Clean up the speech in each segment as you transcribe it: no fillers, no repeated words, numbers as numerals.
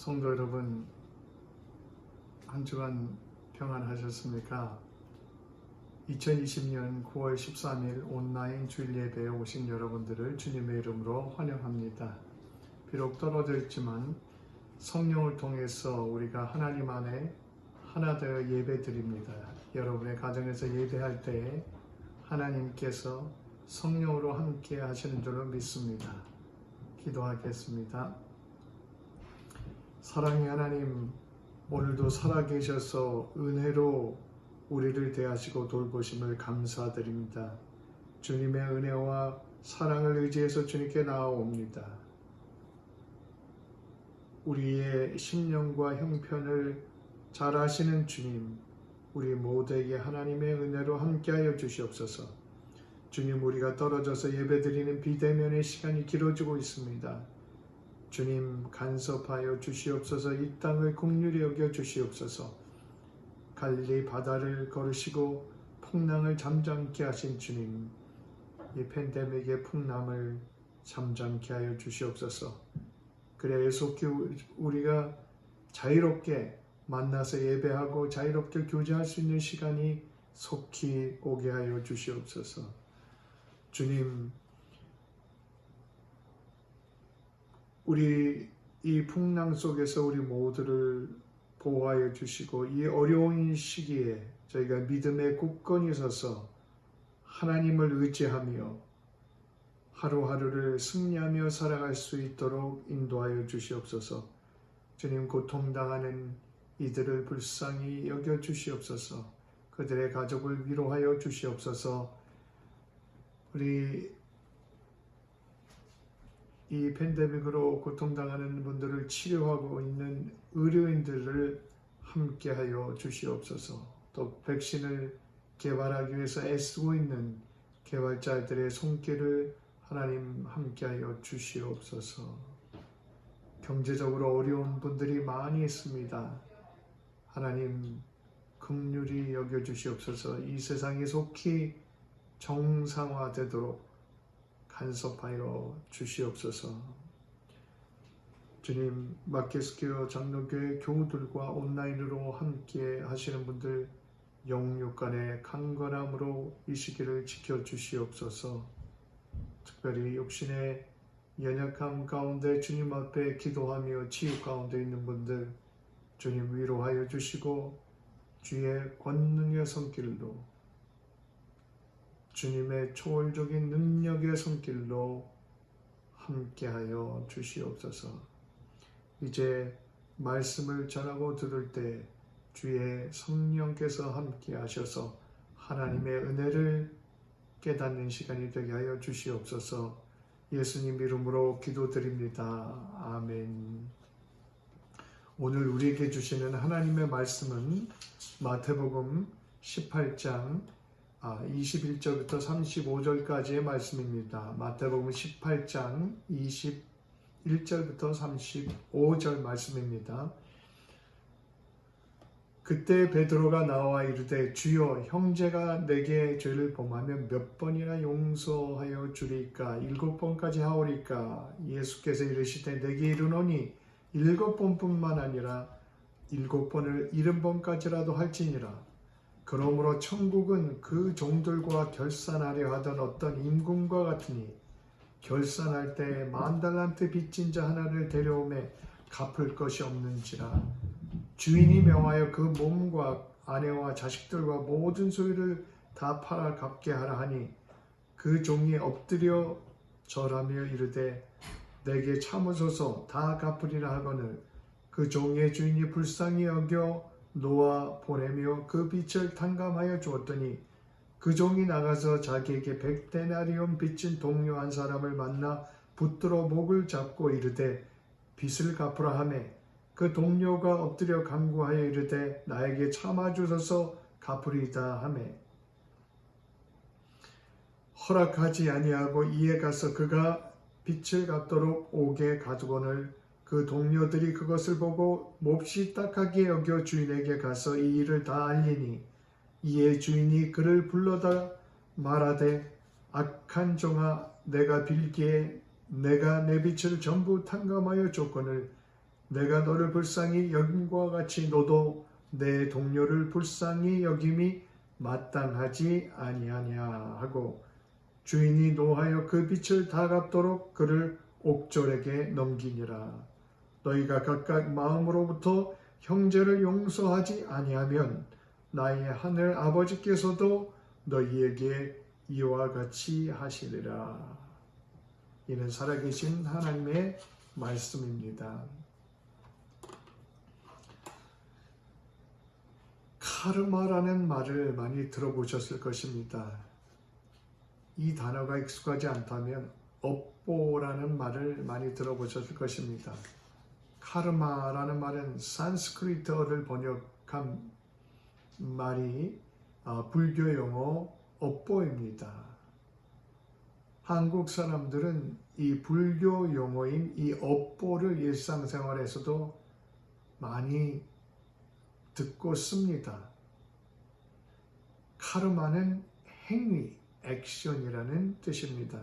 성도 여러분, 한 주간 평안하셨습니까? 2020년 9월 13일 온라인 주일 예배에 오신 여러분들을 주님의 이름으로 환영합니다. 비록 떨어져 있지만 성령을 통해서 우리가 하나님 안에 하나 되어 예배드립니다. 여러분의 가정에서 예배할 때에 하나님께서 성령으로 함께 하시는 줄로 믿습니다. 기도하겠습니다. 사랑의 하나님, 오늘도 살아계셔서 은혜로 우리를 대하시고 돌보심을 감사드립니다. 주님의 은혜와 사랑을 의지해서 주님께 나아옵니다. 우리의 심령과 형편을 잘 아시는 주님, 우리 모두에게 하나님의 은혜로 함께하여 주시옵소서. 주님, 우리가 떨어져서 예배드리는 비대면의 시간이 길어지고 있습니다. 주님, 간섭하여 주시옵소서. 이 땅을 긍휼히 여겨 주시옵소서. 갈릴리 바다를 걸으시고 풍랑을 잠잠케 하신 주님, 이 팬데믹의 풍랑을 잠잠케 하여 주시옵소서. 그래 속히 우리가 자유롭게 만나서 예배하고 자유롭게 교제할 수 있는 시간이 속히 오게 하여 주시옵소서. 주님, 우리 이 풍랑 속에서 우리 모두를 보호하여 주시고 이 어려운 시기에 저희가 믿음의 굳건히 서서 하나님을 의지하며 하루하루를 승리하며 살아갈 수 있도록 인도하여 주시옵소서. 주님, 고통당하는 이들을 불쌍히 여겨 주시옵소서. 그들의 가족을 위로하여 주시옵소서. 우리 이 팬데믹으로 고통당하는 분들을 치료하고 있는 의료인들을 함께하여 주시옵소서. 또 백신을 개발하기 위해서 애쓰고 있는 개발자들의 손길을 하나님 함께하여 주시옵소서. 경제적으로 어려운 분들이 많이 있습니다. 하나님 긍휼히 여겨 주시옵소서. 이 세상이 속히 정상화되도록 간섭하여 주시옵소서. 주님, 마켓스퀘어 장로교회 교우들과 온라인으로 함께 하시는 분들 영육간의 강건함으로 이 시기를 지켜주시옵소서. 특별히 육신의 연약함 가운데 주님 앞에 기도하며 치유 가운데 있는 분들 주님 위로하여 주시고 주의 권능의 손길로 주님의 초월적인 능력의 손길로 함께하여 주시옵소서. 이제 말씀을 전하고 들을 때 주의 성령께서 함께하셔서 하나님의 은혜를 깨닫는 시간이 되게 하여 주시옵소서. 예수님 이름으로 기도드립니다. 아멘. 오늘 우리에게 주시는 하나님의 말씀은 마태복음 18장 21절부터 35절까지의 말씀입니다. 마태복음 18장 21절부터 35절 말씀입니다. 그때 베드로가 나와 이르되 주여, 형제가 내게 죄를 범하면 몇 번이나 용서하여 주리까? 7번까지 하오리까? 예수께서 이르시되 내게 이르노니 7번뿐만 아니라 7번을 70번까지라도 할지니라. 그러므로 천국은 그 종들과 결산하려 하던 어떤 임금과 같으니 결산할 때 10,000달란트 빚진 자 하나를 데려오매 갚을 것이 없는지라. 주인이 명하여 그 몸과 아내와 자식들과 모든 소유를 다 팔아 갚게 하라 하니 그 종이 엎드려 절하며 이르되 내게 참으소서 다 갚으리라 하거늘 그 종의 주인이 불쌍히 여겨 놓아 보내며 그 빚을 탕감하여 주었더니 그 종이 나가서 자기에게 100데나리온 빚진 동료 한 사람을 만나 붙들어 목을 잡고 이르되 빚을 갚으라 하매 그 동료가 엎드려 간구하여 이르되 나에게 참아주소서 갚으리이다 하매 허락하지 아니하고 이에 가서 그가 빚을 갚도록 옥에 가두거늘 그 동료들이 그것을 보고 몹시 딱하게 여겨 주인에게 가서 이 일을 다 알리니 이에 주인이 그를 불러다 말하되 악한 종아, 내가 빌기에 내가 내 빚을 전부 탕감하여 줬거늘 내가 너를 불쌍히 여김과 같이 너도 내 동료를 불쌍히 여김이 마땅하지 아니하냐 하고 주인이 노하여 그 빚을 다 갚도록 그를 옥졸에게 넘기니라. 너희가 각각 마음으로부터 형제를 용서하지 아니하면 나의 하늘 아버지께서도 너희에게 이와 같이 하시리라. 이는 살아계신 하나님의 말씀입니다. 카르마라는 말을 많이 들어보셨을 것입니다. 이 단어가 익숙하지 않다면 업보라는 말을 많이 들어보셨을 것입니다. 카르마라는 말은 산스크리트어를 번역한 말이 불교 용어 업보입니다. 한국 사람들은 이 불교 용어인 이 업보를 일상생활에서도 많이 듣고 씁니다. 카르마는 행위, 액션이라는 뜻입니다.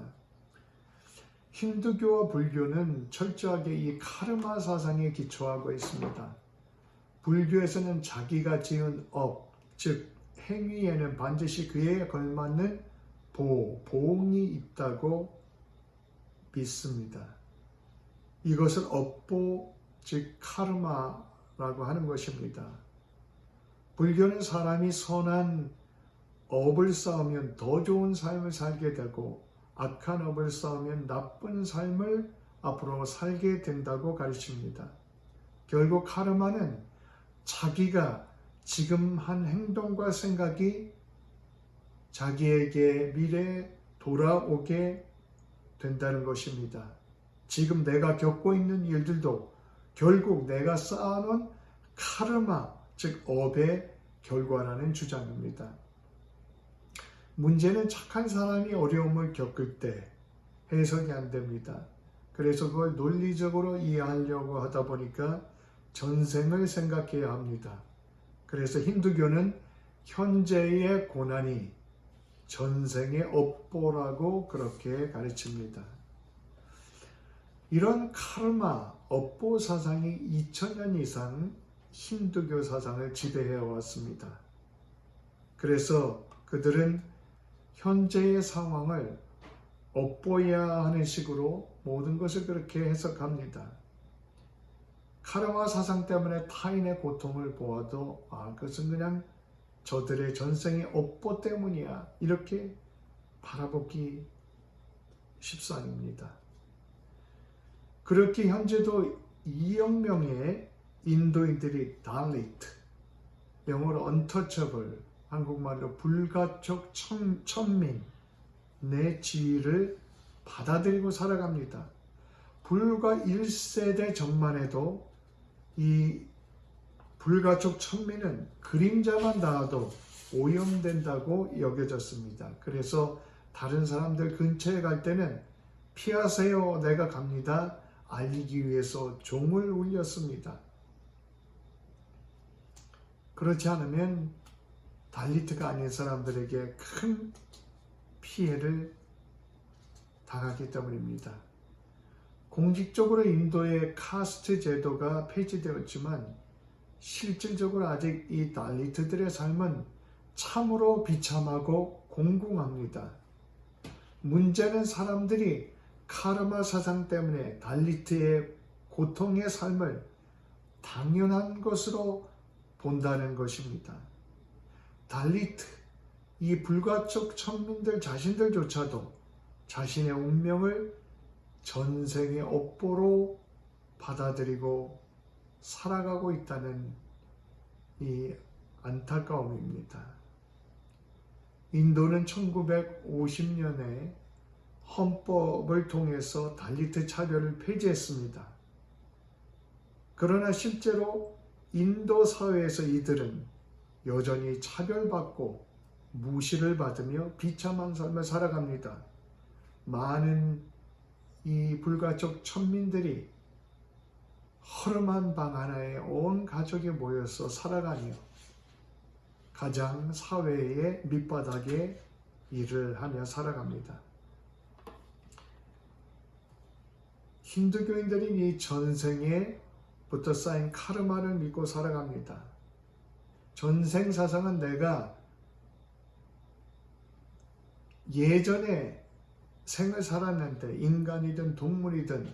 힌두교와 불교는 철저하게 이 카르마 사상에 기초하고 있습니다. 불교에서는 자기가 지은 업, 즉 행위에는 반드시 그에 걸맞는 보응이 있다고 믿습니다. 이것을 업보, 즉 카르마라고 하는 것입니다. 불교는 사람이 선한 업을 쌓으면 더 좋은 삶을 살게 되고 악한 업을 쌓으면 나쁜 삶을 앞으로 살게 된다고 가르칩니다. 결국 카르마는 자기가 지금 한 행동과 생각이 자기에게 미래에 돌아오게 된다는 것입니다. 지금 내가 겪고 있는 일들도 결국 내가 쌓아놓은 카르마, 즉 업의 결과라는 주장입니다. 문제는 착한 사람이 어려움을 겪을 때 해석이 안 됩니다. 그래서 그걸 논리적으로 이해하려고 하다 보니까 전생을 생각해야 합니다. 그래서 힌두교는 현재의 고난이 전생의 업보라고 그렇게 가르칩니다. 이런 카르마, 업보 사상이 2000년 이상 힌두교 사상을 지배해 왔습니다. 그래서 그들은 현재의 상황을 업보해야 하는 식으로 모든 것을 그렇게 해석합니다. 카르마 사상 때문에 타인의 고통을 보아도 그것은 그냥 저들의 전생의 업보 때문이야, 이렇게 바라보기 십상입니다. 그렇게 현재도 2억 명의 인도인들이 달리트, 영어로 untouchable, 한국말로 불가촉 천민, 내 지위를 받아들이고 살아갑니다. 불과 1세대 전만 해도 이 불가촉 천민은 그림자만 닿아도 오염된다고 여겨졌습니다. 그래서 다른 사람들 근처에 갈 때는 피하세요, 내가 갑니다, 알리기 위해서 종을 울렸습니다. 그렇지 않으면 달리트가 아닌 사람들에게 큰 피해를 당하기 때문입니다. 공식적으로 인도의 카스트 제도가 폐지되었지만 실질적으로 아직 이 달리트들의 삶은 참으로 비참하고 공공합니다. 문제는 사람들이 카르마 사상 때문에 달리트의 고통의 삶을 당연한 것으로 본다는 것입니다. 달리트, 이 불가촉 천민들 자신들조차도 자신의 운명을 전생의 업보로 받아들이고 살아가고 있다는 이 안타까움입니다. 인도는 1950년에 헌법을 통해서 달리트 차별을 폐지했습니다. 그러나 실제로 인도 사회에서 이들은 여전히 차별받고 무시를 받으며 비참한 삶을 살아갑니다. 많은 이 불가촉 천민들이 허름한 방 하나에 온 가족이 모여서 살아가며 가장 사회의 밑바닥에 일을 하며 살아갑니다. 힌두교인들이 이 전생의 쌓인 카르마를 믿고 살아갑니다. 전생 사상은 내가 예전에 생을 살았는데 인간이든 동물이든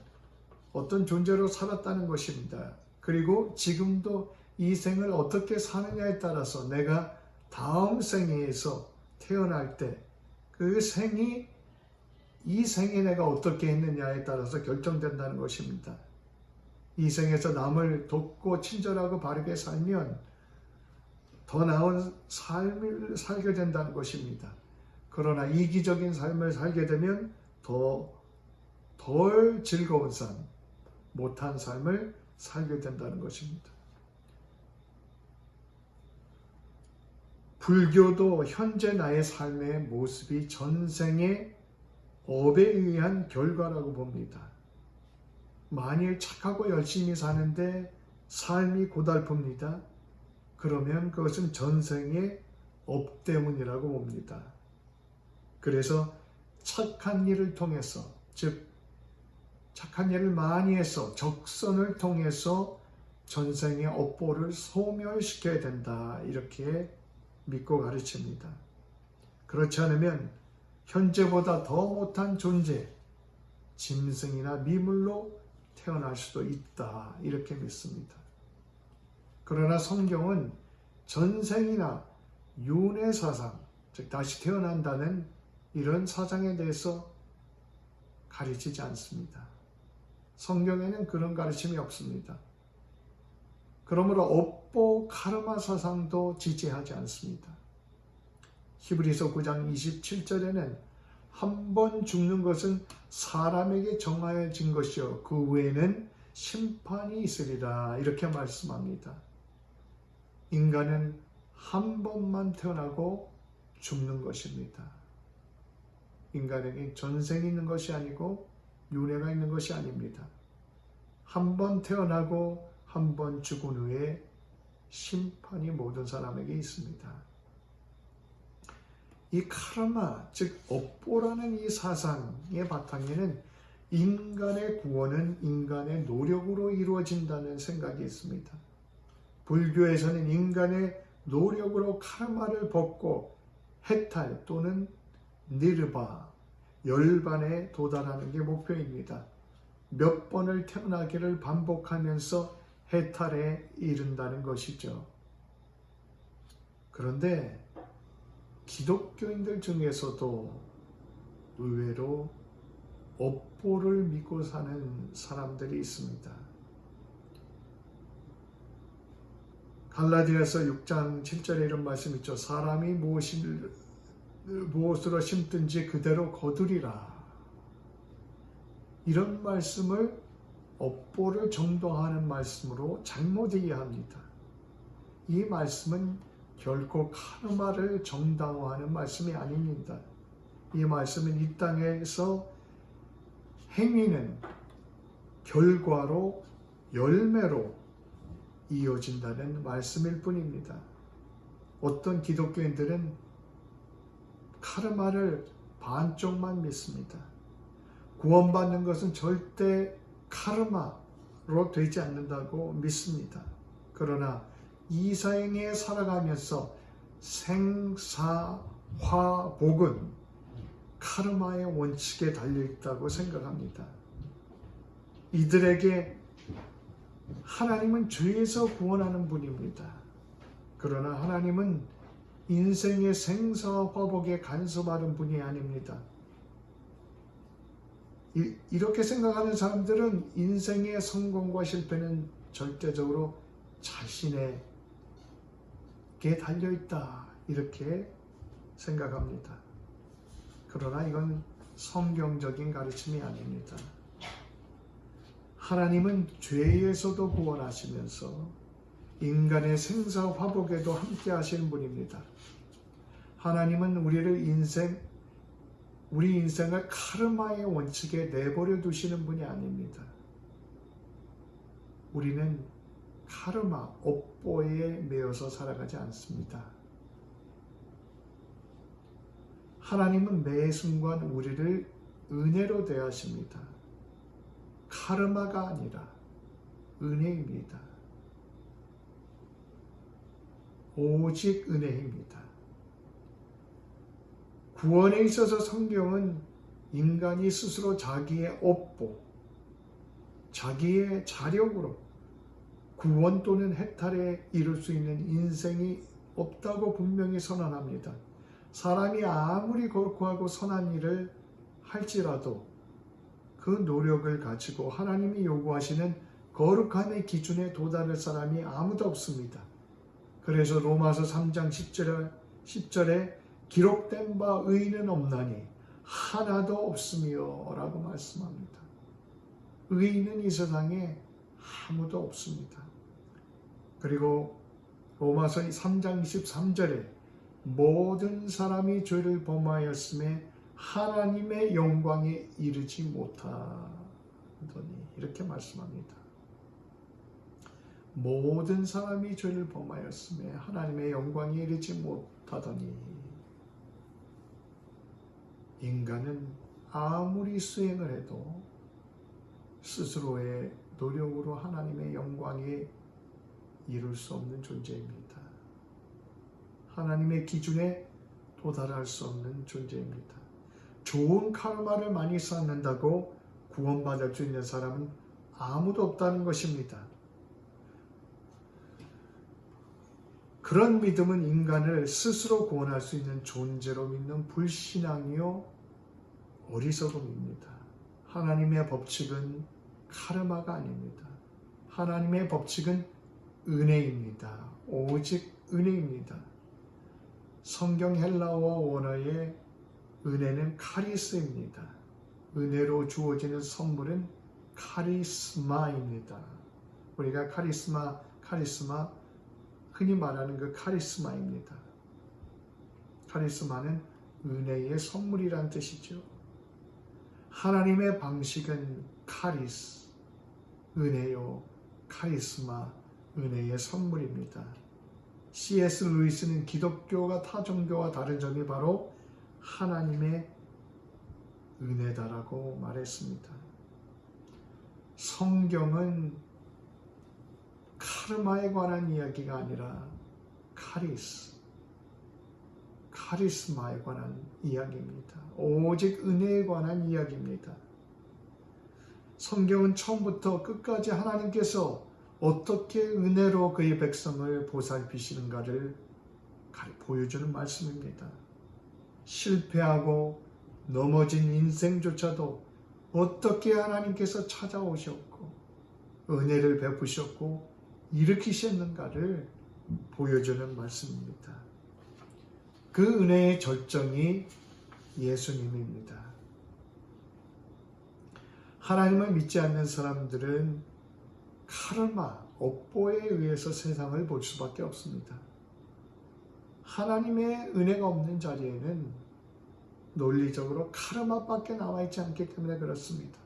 어떤 존재로 살았다는 것입니다. 그리고 지금도 이 생을 어떻게 사느냐에 따라서 내가 다음 생에서 태어날 때 그 생이 이 생에 내가 어떻게 했느냐에 따라서 결정된다는 것입니다. 이 생에서 남을 돕고 친절하고 바르게 살면 더 나은 삶을 살게 된다는 것입니다. 그러나 이기적인 삶을 살게 되면 덜 즐거운 삶, 못한 삶을 살게 된다는 것입니다. 불교도 현재 나의 삶의 모습이 전생의 업에 의한 결과라고 봅니다. 만일 착하고 열심히 사는데 삶이 고달픕니다. 그러면 그것은 전생의 업 때문이라고 봅니다. 그래서 착한 일을 통해서, 즉 착한 일을 많이 해서 적선을 통해서 전생의 업보를 소멸시켜야 된다, 이렇게 믿고 가르칩니다. 그렇지 않으면 현재보다 더 못한 존재, 짐승이나 미물로 태어날 수도 있다, 이렇게 믿습니다. 그러나 성경은 전생이나 윤회 사상, 즉 다시 태어난다는 이런 사상에 대해서 가르치지 않습니다. 성경에는 그런 가르침이 없습니다. 그러므로 업보 카르마 사상도 지지하지 않습니다. 히브리서 9장 27절에는 한 번 죽는 것은 사람에게 정하여진 것이요 그 후에는 심판이 있으리라, 이렇게 말씀합니다. 인간은 한 번만 태어나고 죽는 것입니다. 인간에게 전생이 있는 것이 아니고 윤회가 있는 것이 아닙니다. 한 번 태어나고 한 번 죽은 후에 심판이 모든 사람에게 있습니다. 이 카르마, 즉 업보라는 이 사상의 바탕에는 인간의 구원은 인간의 노력으로 이루어진다는 생각이 있습니다. 불교에서는 인간의 노력으로 카르마를 벗고 해탈 또는 니르바, 열반에 도달하는 게 목표입니다. 몇 번을 태어나기를 반복하면서 해탈에 이른다는 것이죠. 그런데 기독교인들 중에서도 의외로 업보를 믿고 사는 사람들이 있습니다. 갈라디아서 6장 7절에 이런 말씀이 있죠. 사람이 무엇으로 심든지 그대로 거두리라. 이런 말씀을 업보를 정도하는 말씀으로 잘못 이해합니다. 이 말씀은 결코 카르마를 정당화하는 말씀이 아닙니다. 이 말씀은 이 땅에서 행위는 결과로, 열매로 이어진다는 말씀일 뿐입니다. 어떤 기독교인들은 카르마를 반쪽만 믿습니다. 구원받는 것은 절대 카르마로 되지 않는다고 믿습니다. 그러나 이생에 살아가면서 생사화복은 카르마의 원칙에 달려있다고 생각합니다. 이들에게 하나님은 죄에서 구원하는 분입니다. 그러나 하나님은 인생의 생사화복에 간섭하는 분이 아닙니다. 이렇게 생각하는 사람들은 인생의 성공과 실패는 절대적으로 자신에게 달려있다, 이렇게 생각합니다. 그러나 이건 성경적인 가르침이 아닙니다. 하나님은 죄에서도 구원하시면서 인간의 생사화복에도 함께 하시는 분입니다. 하나님은 우리 인생을 카르마의 원칙에 내버려 두시는 분이 아닙니다. 우리는 카르마, 업보에 매여서 살아가지 않습니다. 하나님은 매 순간 우리를 은혜로 대하십니다. 카르마가 아니라 은혜입니다. 오직 은혜입니다. 구원에 있어서 성경은 인간이 스스로 자기의 업보, 자기의 자력으로 구원 또는 해탈에 이룰 수 있는 인생이 없다고 분명히 선언합니다. 사람이 아무리 거룩하고 선한 일을 할지라도 그 노력을 가지고 하나님이 요구하시는 거룩함의 기준에 도달할 사람이 아무도 없습니다. 그래서 로마서 3장 10절에 기록된 바 의인은 없나니 하나도 없으며 라고 말씀합니다. 의인은 이 세상에 아무도 없습니다. 그리고 로마서 3장 23절에 모든 사람이 죄를 범하였음에 하나님의 영광에 이르지 못하더니 이렇게 말씀합니다. 모든 사람이 죄를 범하였음에 하나님의 영광에 이르지 못하더니 인간은 아무리 수행을 해도 스스로의 노력으로 하나님의 영광에 이룰 수 없는 존재입니다. 하나님의 기준에 도달할 수 없는 존재입니다. 좋은 카르마를 많이 쌓는다고 구원받을 수 있는 사람은 아무도 없다는 것입니다. 그런 믿음은 인간을 스스로 구원할 수 있는 존재로 믿는 불신앙이요 어리석음입니다. 하나님의 법칙은 카르마가 아닙니다. 하나님의 법칙은 은혜입니다. 오직 은혜입니다. 성경 헬라어 원어의 은혜는 카리스입니다. 은혜로 주어지는 선물은 카리스마입니다. 우리가 카리스마 흔히 말하는 그 카리스마입니다. 카리스마는 은혜의 선물이란 뜻이죠. 하나님의 방식은 카리스, 은혜요, 카리스마, 은혜의 선물입니다. C.S. 루이스는 기독교가 타 종교와 다른 점이 바로 하나님의 은혜다라고 말했습니다. 성경은 카르마에 관한 이야기가 아니라 카리스마에 관한 이야기입니다. 오직 은혜에 관한 이야기입니다. 성경은 처음부터 끝까지 하나님께서 어떻게 은혜로 그의 백성을 보살피시는가를 보여주는 말씀입니다. 실패하고 넘어진 인생조차도 어떻게 하나님께서 찾아오셨고 은혜를 베푸셨고 일으키셨는가를 보여주는 말씀입니다. 그 은혜의 절정이 예수님입니다. 하나님을 믿지 않는 사람들은 카르마, 업보에 의해서 세상을 볼 수밖에 없습니다. 하나님의 은혜가 없는 자리에는 논리적으로 카르마밖에 남아있지 않기 때문에 그렇습니다.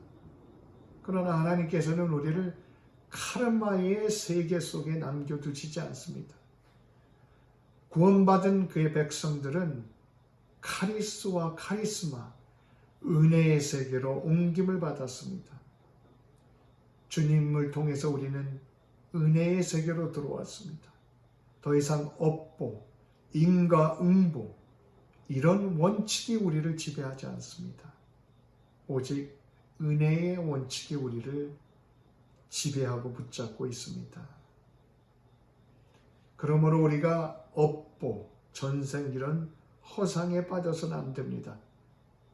그러나 하나님께서는 우리를 카르마의 세계 속에 남겨두시지 않습니다. 구원받은 그의 백성들은 카리스와 카리스마, 은혜의 세계로 옮김을 받았습니다. 주님을 통해서 우리는 은혜의 세계로 들어왔습니다. 더 이상 업보, 인과응보, 이런 원칙이 우리를 지배하지 않습니다. 오직 은혜의 원칙이 우리를 지배하고 붙잡고 있습니다. 그러므로 우리가 업보, 전생 이런 허상에 빠져서는 안 됩니다.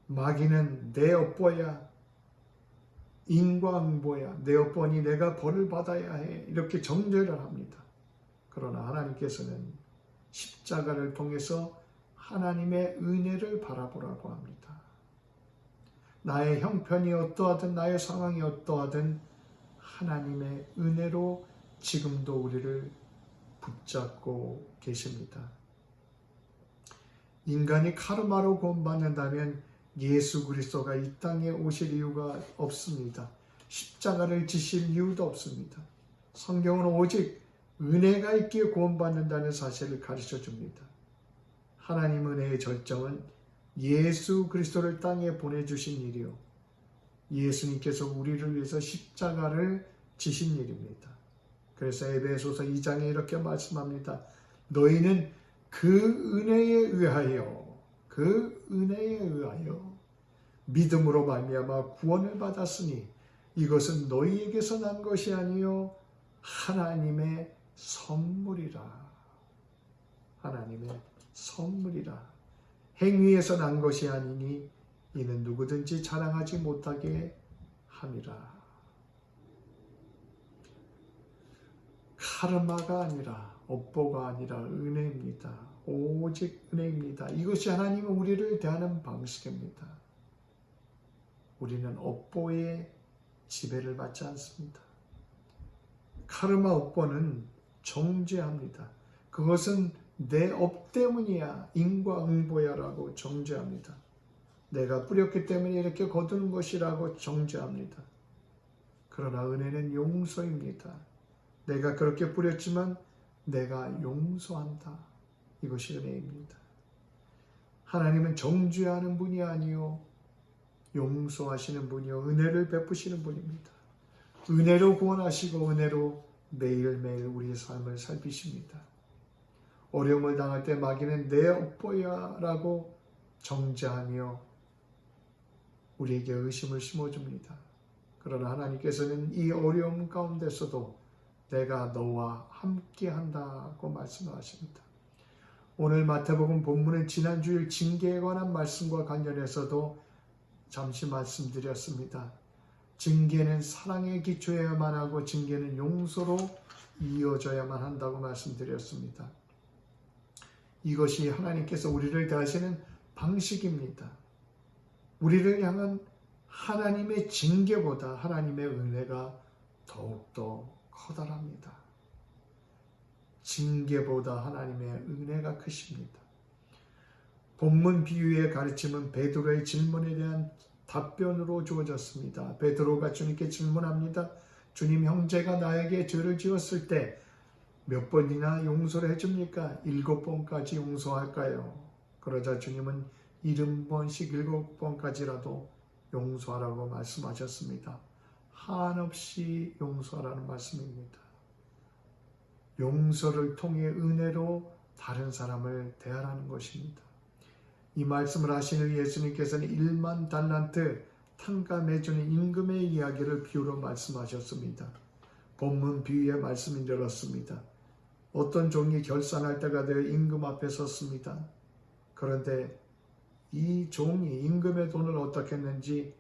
마귀는 내 업보야, 인과응보야, 내 업보니 내가 벌을 받아야 해, 이렇게 정죄를 합니다. 그러나 하나님께서는 십자가를 통해서 하나님의 은혜를 바라보라고 합니다. 나의 형편이 어떠하든 나의 상황이 어떠하든 하나님의 은혜로 지금도 우리를 붙잡고 계십니다. 인간이 카르마로 구원받는다면 예수 그리스도가 이 땅에 오실 이유가 없습니다. 십자가를 지실 이유도 없습니다. 성경은 오직 은혜가 있기에 구원받는다는 사실을 가르쳐 줍니다. 하나님 은혜의 절정은 예수 그리스도를 땅에 보내주신 일이요, 예수님께서 우리를 위해서 십자가를 지신 일입니다. 그래서 에베소서 2장에 이렇게 말씀합니다. 너희는 그 은혜에 의하여 믿음으로 말미암아 구원을 받았으니 이것은 너희에게서 난 것이 아니요 하나님의 선물이라. 하나님의 선물이라. 행위에서 난 것이 아니니 이는 누구든지 자랑하지 못하게 함이라. 카르마가 아니라 업보가 아니라 은혜입니다. 오직 은혜입니다. 이것이 하나님은 우리를 대하는 방식입니다. 우리는 업보의 지배를 받지 않습니다. 카르마 업보는 정죄합니다. 그것은 내 업 때문이야, 인과응보야 라고 정죄합니다. 내가 뿌렸기 때문에 이렇게 거두는 것이라고 정죄합니다. 그러나 은혜는 용서입니다. 내가 그렇게 뿌렸지만 내가 용서한다. 이것이 은혜입니다. 하나님은 정죄하는 분이 아니요 용서하시는 분이요 은혜를 베푸시는 분입니다. 은혜로 구원하시고 은혜로 매일매일 우리의 삶을 살피십니다. 어려움을 당할 때 마귀는 내 업보야 라고 정죄하며 우리에게 의심을 심어줍니다. 그러나 하나님께서는 이 어려움 가운데서도 내가 너와 함께 한다고 말씀하십니다. 오늘 마태복음 본문은 지난 주일 징계에 관한 말씀과 관련해서도 잠시 말씀드렸습니다. 징계는 사랑에 기초해야만 하고 징계는 용서로 이어져야만 한다고 말씀드렸습니다. 이것이 하나님께서 우리를 대하시는 방식입니다. 우리를 향한 하나님의 징계보다 하나님의 은혜가 더욱더 커다랍니다. 징계보다 하나님의 은혜가 크십니다. 본문 비유의 가르침은 베드로의 질문에 대한 답변으로 주어졌습니다. 베드로가 주님께 질문합니다. 주님, 형제가 나에게 죄를 지었을 때 몇 번이나 용서를 해줍니까? 7번까지 용서할까요? 그러자 주님은 70번씩 7번까지라도 용서하라고 말씀하셨습니다. 한없이 용서하라는 말씀입니다. 용서를 통해 은혜로 다른 사람을 대하라는 것입니다. 이 말씀을 하시는 예수님께서는 1만 달란트 탕감해주는 임금의 이야기를 비유로 말씀하셨습니다. 본문 비유의 말씀이 이렇습니다. 어떤 종이 결산할 때가 되어 임금 앞에 섰습니다. 그런데 이 종이 임금의 돈을 어떻게 했는지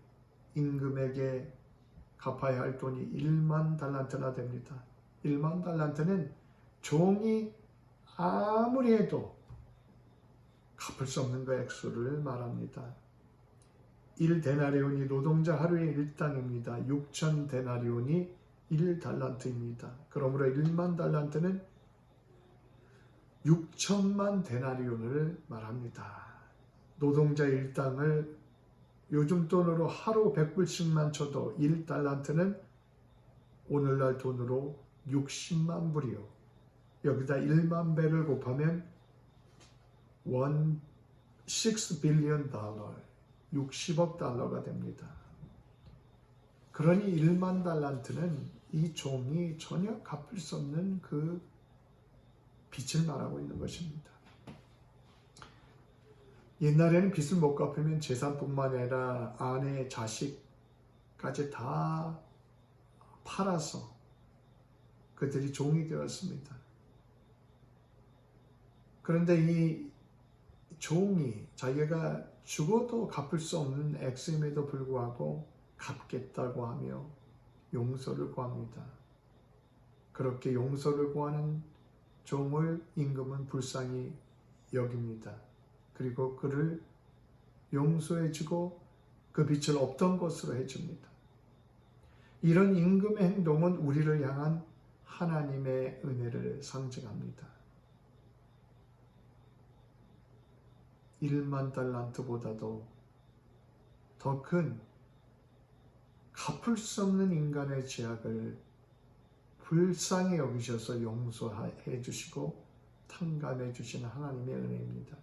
임금에게 갚아야 할 돈이 1만 달란트나 됩니다. 1만 달란트는 종이 아무리 해도 갚을 수 없는 그 액수를 말합니다. 1데나리온이 노동자 하루의 일당입니다. 6천 데나리온이 1달란트입니다. 그러므로 1만 달란트는 6천만 데나리온을 말합니다. 노동자 일당을 요즘 돈으로 하루 100불씩만 쳐도 1달란트는 오늘날 돈으로 60만 불이요. 여기다 1만 배를 곱하면 6 빌리언 달러, 60억 달러가 됩니다. 그러니 1만 달란트는 이 종이 전혀 갚을 수 없는 그 빚을 말하고 있는 것입니다. 옛날에는 빚을 못 갚으면 재산뿐만 아니라 아내, 자식까지 다 팔아서 그들이 종이 되었습니다. 그런데 이 종이 자기가 죽어도 갚을 수 없는 액수임에도 불구하고 갚겠다고 하며 용서를 구합니다. 그렇게 용서를 구하는 종을 임금은 불쌍히 여깁니다. 그리고 그를 용서해주고 그 빚을 없던 것으로 해줍니다. 이런 임금의 행동은 우리를 향한 하나님의 은혜를 상징합니다. 1만 달란트보다도 더 큰 갚을 수 없는 인간의 죄악을 불쌍히 여기셔서 용서해 주시고 탕감해 주시는 하나님의 은혜입니다.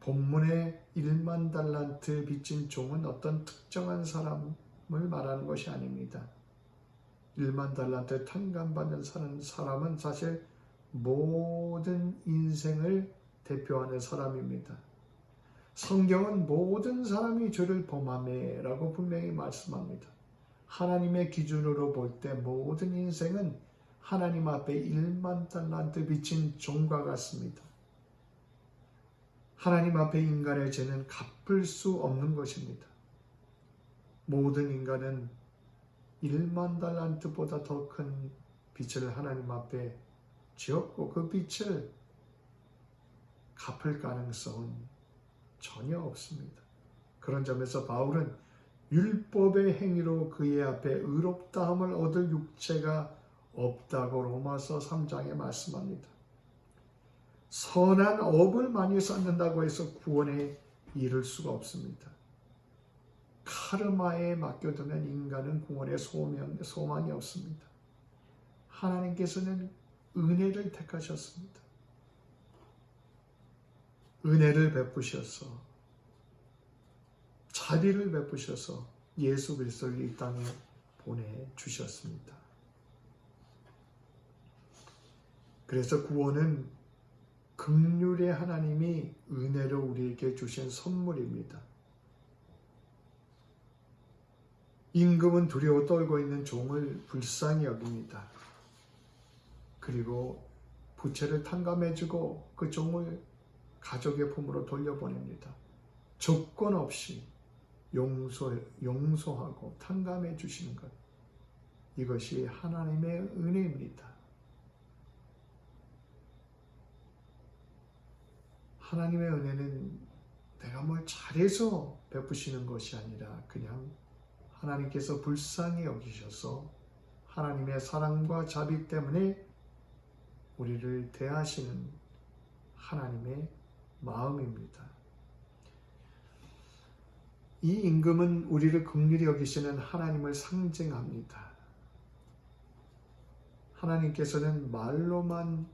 본문의 1만 달란트 빚진 종은 어떤 특정한 사람을 말하는 것이 아닙니다. 1만 달란트 탕감받는 사람은 사실 모든 인생을 대표하는 사람입니다. 성경은 모든 사람이 죄를 범하매 라고 분명히 말씀합니다. 하나님의 기준으로 볼 때 모든 인생은 하나님 앞에 1만 달란트 빚진 종과 같습니다. 하나님 앞에 인간의 죄는 갚을 수 없는 것입니다. 모든 인간은 1만 달란트보다 더 큰 빚을 하나님 앞에 지었고 그 빚을 갚을 가능성은 전혀 없습니다. 그런 점에서 바울은 율법의 행위로 그의 앞에 의롭다함을 얻을 육체가 없다고 로마서 3장에 말씀합니다. 선한 업을 많이 쌓는다고 해서 구원에 이를 수가 없습니다. 카르마에 맡겨두면 인간은 구원에 소망이 없습니다. 하나님께서는 은혜를 택하셨습니다. 은혜를 베푸셔서 자비를 베푸셔서 예수 그리스도를 이 땅에 보내주셨습니다. 그래서 구원은 긍휼의 하나님이 은혜로 우리에게 주신 선물입니다. 임금은 두려워 떨고 있는 종을 불쌍히 여깁니다. 그리고 부채를 탕감해주고 그 종을 가족의 품으로 돌려보냅니다. 조건 없이 용서하고 탕감해 주시는 것, 이것이 하나님의 은혜입니다. 하나님의 은혜는 내가 뭘 잘해서 베푸시는 것이 아니라 그냥 하나님께서 불쌍히 여기셔서 하나님의 사랑과 자비 때문에 우리를 대하시는 하나님의 마음입니다. 이 임금은 우리를 긍휼히 여기시는 하나님을 상징합니다. 하나님께서는 말로만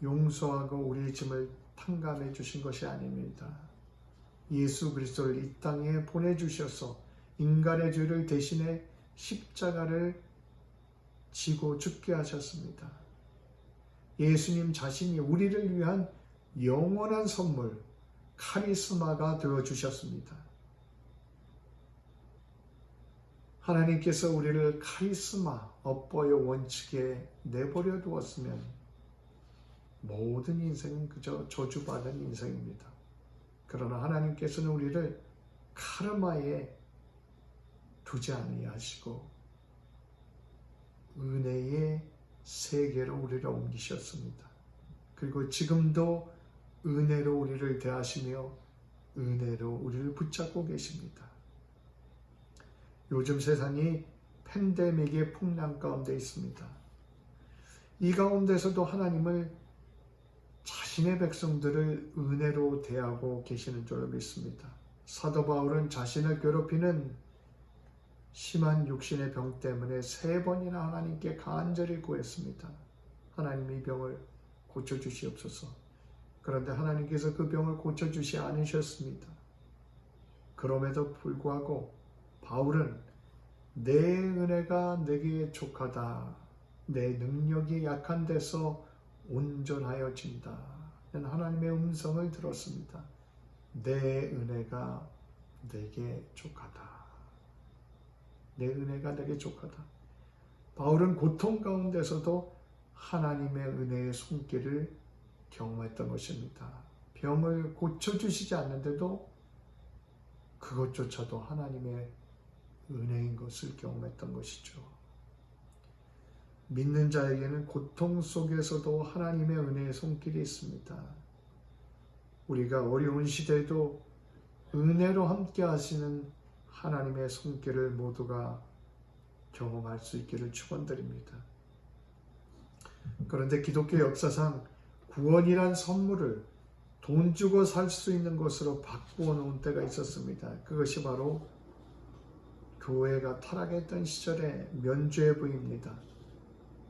용서하고 우리의 짐을 탕감해 주신 것이 아닙니다. 예수 그리스도를 이 땅에 보내주셔서 인간의 죄를 대신해 십자가를 지고 죽게 하셨습니다. 예수님 자신이 우리를 위한 영원한 선물, 카리스마가 되어주셨습니다. 하나님께서 우리를 카리스마, 업보의 원칙에 내버려 두었으면 모든 인생은 그저 저주받은 인생입니다. 그러나 하나님께서는 우리를 카르마에 두지 아니하시고 은혜의 세계로 우리를 옮기셨습니다. 그리고 지금도 은혜로 우리를 대하시며 은혜로 우리를 붙잡고 계십니다. 요즘 세상이 팬데믹의 풍랑 가운데 있습니다. 이 가운데서도 하나님을 자신의 백성들을 은혜로 대하고 계시는 줄로 믿습니다. 사도 바울은 자신을 괴롭히는 심한 육신의 병 때문에 3번이나 하나님께 간절히 구했습니다. 하나님 이 병을 고쳐주시옵소서. 그런데 하나님께서 그 병을 고쳐주시 않으셨습니다. 그럼에도 불구하고 바울은 내 은혜가 내게 족하다. 내 능력이 약한 데서 온전하여진다. 하나님의 음성을 들었습니다. 내 은혜가 내게 족하다. 내 은혜가 내게 족하다. 바울은 고통 가운데서도 하나님의 은혜의 손길을 경험했던 것입니다. 병을 고쳐주시지 않는데도 그것조차도 하나님의 은혜인 것을 경험했던 것이죠. 믿는 자에게는 고통 속에서도 하나님의 은혜의 손길이 있습니다. 우리가 어려운 시대에도 은혜로 함께 하시는 하나님의 손길을 모두가 경험할 수 있기를 축원드립니다. 그런데 기독교 역사상 구원이란 선물을 돈 주고 살 수 있는 것으로 바꾸어 놓은 때가 있었습니다. 그것이 바로 교회가 타락했던 시절의 면죄부입니다.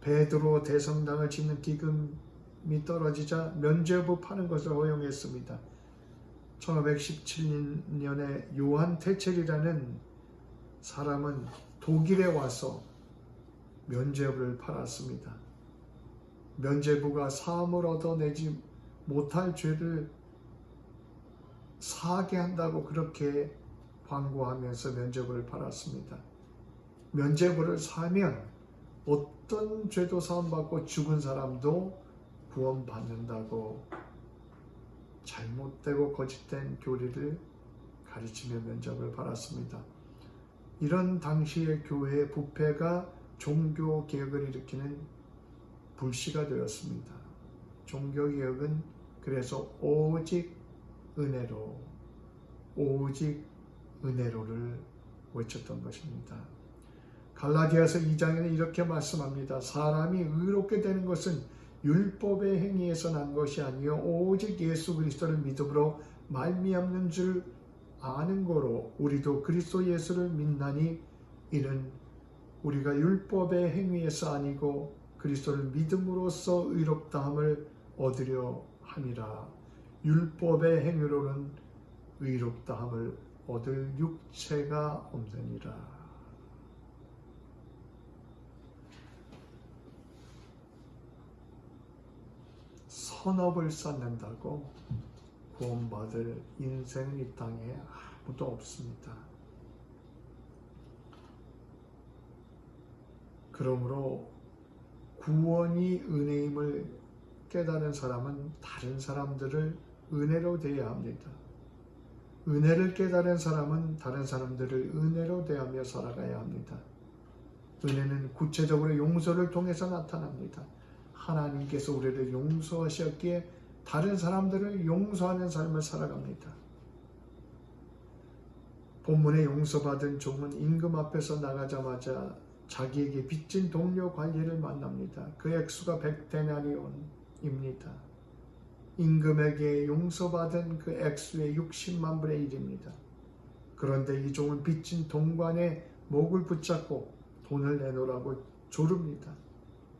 베드로 대성당을 짓는 기금이 떨어지자 면죄부 파는 것을 허용했습니다. 1517년에 요한 테첼이라는 사람은 독일에 와서 면죄부를 팔았습니다. 면죄부가 사함을 얻어내지 못할 죄를 사하게 한다고 그렇게 광고하면서 면죄부를 팔았습니다. 면죄부를 사면 어떤 죄도 사함받고 죽은 사람도 구원받는다고 잘못되고 거짓된 교리를 가르치며 면죄부를 팔았습니다. 이런 당시의 교회의 부패가 종교개혁을 일으키는 불씨가 되었습니다. 종교개혁은 그래서 오직 은혜로를 외쳤던 것입니다. 갈라디아서 2장에는 이렇게 말씀합니다. 사람이 의롭게 되는 것은 율법의 행위에서 난 것이 아니요 오직 예수 그리스도를 믿음으로 말미암는 줄 아는 거로 우리도 그리스도 예수를 믿나니 이는 우리가 율법의 행위에서 아니고 그리스도를 믿음으로써 의롭다함을 얻으려 함이라. 율법의 행위로는 의롭다함을 얻을 육체가 없느니라. 선업을 쌓는다고 구원받을 인생은 이 땅에 아무도 없습니다. 그러므로 구원이 은혜임을 깨달은 사람은 다른 사람들을 은혜로 대해야 합니다. 은혜를 깨달은 사람은 다른 사람들을 은혜로 대하며 살아가야 합니다. 은혜는 구체적으로 용서를 통해서 나타납니다. 하나님께서 우리를 용서하셨기에 다른 사람들을 용서하는 삶을 살아갑니다. 본문에 용서받은 종은 임금 앞에서 나가자마자 자기에게 빚진 동료 관리를 만납니다. 그 액수가 100데나리온입니다. 임금에게 용서받은 그 액수의 60만 분의 1입니다. 그런데 이 종은 빚진 동관의 목을 붙잡고 돈을 내놓으라고 조릅니다.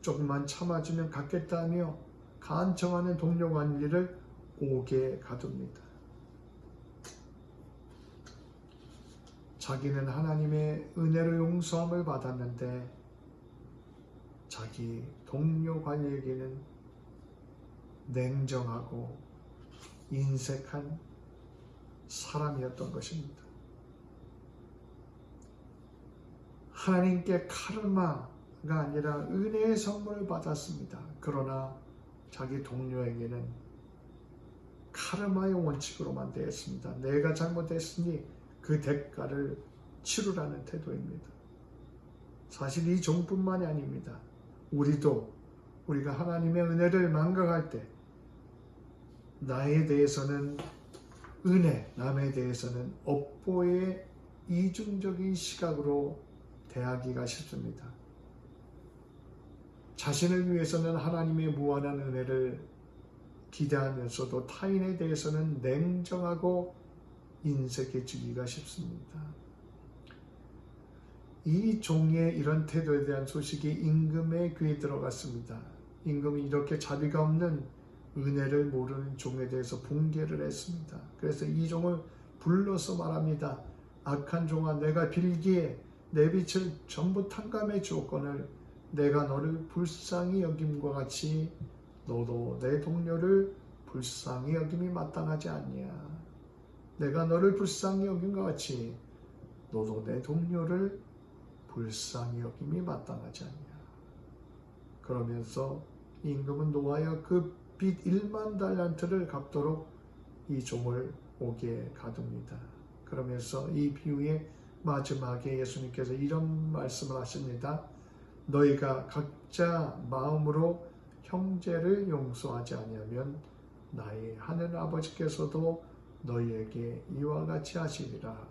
조금만 참아주면 갚겠다며 간청하는 동료 관리를 옥에 가둡니다. 자기는 하나님의 은혜로 용서함을 받았는데 자기 동료 관리에게는 냉정하고 인색한 사람이었던 것입니다. 하나님께 카르마가 아니라 은혜의 선물을 받았습니다. 그러나 자기 동료에게는 카르마의 원칙으로만 대했습니다. 내가 잘못했으니 그 대가를 치르라는 태도입니다. 사실 이 종뿐만이 아닙니다. 우리가 하나님의 은혜를 망각할 때 나에 대해서는 은혜, 남에 대해서는 업보의 이중적인 시각으로 대하기가 쉽습니다. 자신을 위해서는 하나님의 무한한 은혜를 기대하면서도 타인에 대해서는 냉정하고 인색해지기가 쉽습니다. 이 종의 이런 태도에 대한 소식이 임금의 귀에 들어갔습니다. 임금이 이렇게 자비가 없는 은혜를 모르는 종에 대해서 분개를 했습니다. 그래서 이 종을 불러서 말합니다. 악한 종아, 내가 빌기에 내 빛을 전부 탕감해 주었거늘 내가 너를 불쌍히 여김과 같이 너도 내 동료를 불쌍히 여김이 마땅하지 않냐. 내가 너를 불쌍히 여김과 같이 너도 내 동료를 불쌍히 여김이 마땅하지 않냐. 그러면서 임금은 노하여 그 빚 1만 달란트를 갚도록 이 종을 옥에 가둡니다. 그러면서 이 비유의 마지막에 예수님께서 이런 말씀을 하십니다. 너희가 각자 마음으로 형제를 용서하지 아니하면 나의 하늘 아버지께서도 너희에게 이와 같이 하시리라.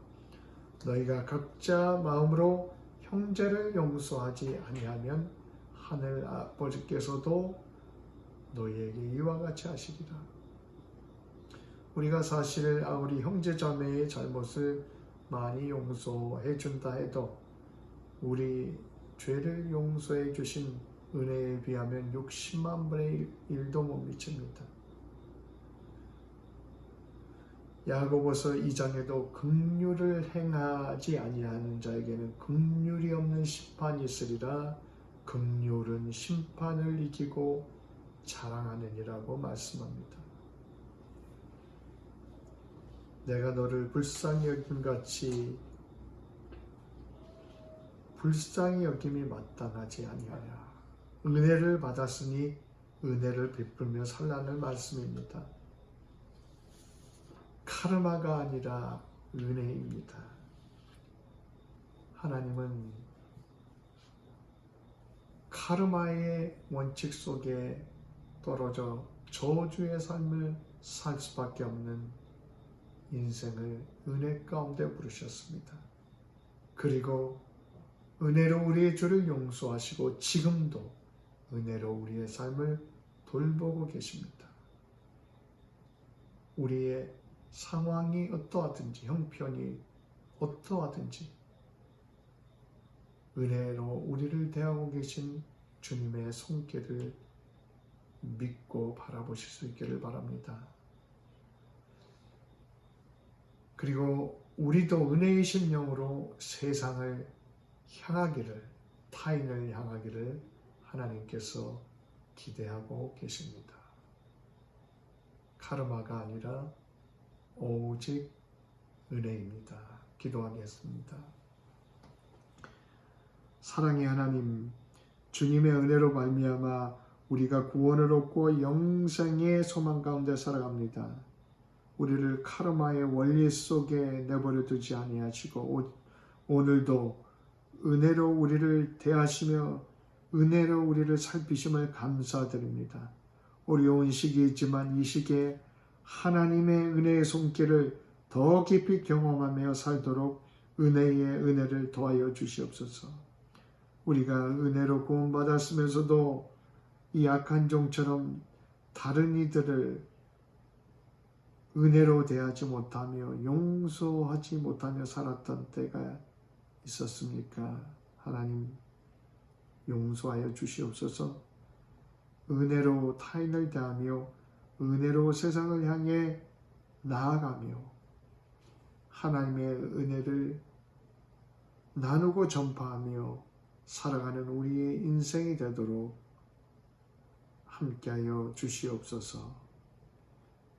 너희가 각자 마음으로 형제를 용서하지 아니하면 하늘 아버지께서도 너희에게 이와 같이 하시리라. 우리가 사실 우리 형제 자매의 잘못을 많이 용서해 준다 해도 우리 죄를 용서해 주신 은혜에 비하면 60만 분의 1도 못 미칩니다. 야고보서 2장에도 긍휼을 행하지 아니하는 자에게는 긍휼이 없는 심판이 있으리라 긍휼은 심판을 이기고 자랑하느니라고 말씀합니다. 내가 너를 불쌍히 여김같이 불쌍히 여김이 마땅하지 아니하냐. 은혜를 받았으니 은혜를 베풀며 살라는 말씀입니다. 카르마가 아니라 은혜입니다. 하나님은 카르마의 원칙 속에 떨어져 저주의 삶을 살 수밖에 없는 인생을 은혜 가운데 부르셨습니다. 그리고 은혜로 우리의 죄를 용서하시고 지금도 은혜로 우리의 삶을 돌보고 계십니다. 우리의 상황이 어떠하든지 형편이 어떠하든지 은혜로 우리를 대하고 계신 주님의 손길을 믿고 바라보실 수 있기를 바랍니다. 그리고 우리도 은혜의 심령으로 세상을 향하기를, 타인을 향하기를 하나님께서 기대하고 계십니다. 카르마가 아니라 오직 은혜입니다. 기도하겠습니다. 사랑의 하나님, 주님의 은혜로 말미암아 우리가 구원을 얻고 영생의 소망 가운데 살아갑니다. 우리를 카르마의 원리 속에 내버려 두지 아니하시고 오늘도 은혜로 우리를 대하시며 은혜로 우리를 살피심을 감사드립니다. 어려운 시기이지만 이 시기에 하나님의 은혜의 손길을 더 깊이 경험하며 살도록 은혜의 은혜를 더하여 주시옵소서. 우리가 은혜로 구원받았으면서도 이 악한 종처럼 다른 이들을 은혜로 대하지 못하며 용서하지 못하며 살았던 때가 있었습니까? 하나님 용서하여 주시옵소서. 은혜로 타인을 대하며 은혜로 세상을 향해 나아가며 하나님의 은혜를 나누고 전파하며 살아가는 우리의 인생이 되도록 함께하여 주시옵소서.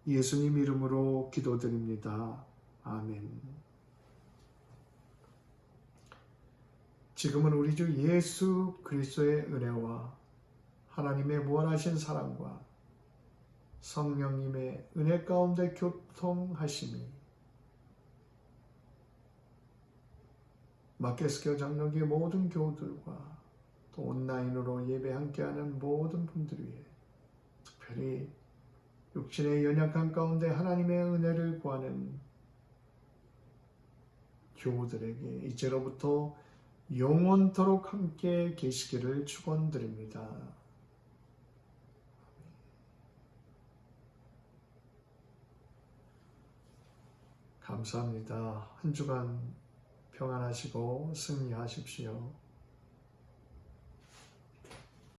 예수님 이름으로 기도드립니다. 아멘. 지금은 우리 주 예수 그리스도의 은혜와 하나님의 무한하신 사랑과 성령님의 은혜 가운데 교통하심이 마켓스퀘어 장로교의 모든 교우들과 또 온라인으로 예배 함께하는 모든 분들 위해 특별히 육신의 연약한 가운데 하나님의 은혜를 구하는 교우들에게 이제로부터 영원토록 함께 계시기를 축원드립니다. 감사합니다. 한 주간 평안하시고 승리하십시오.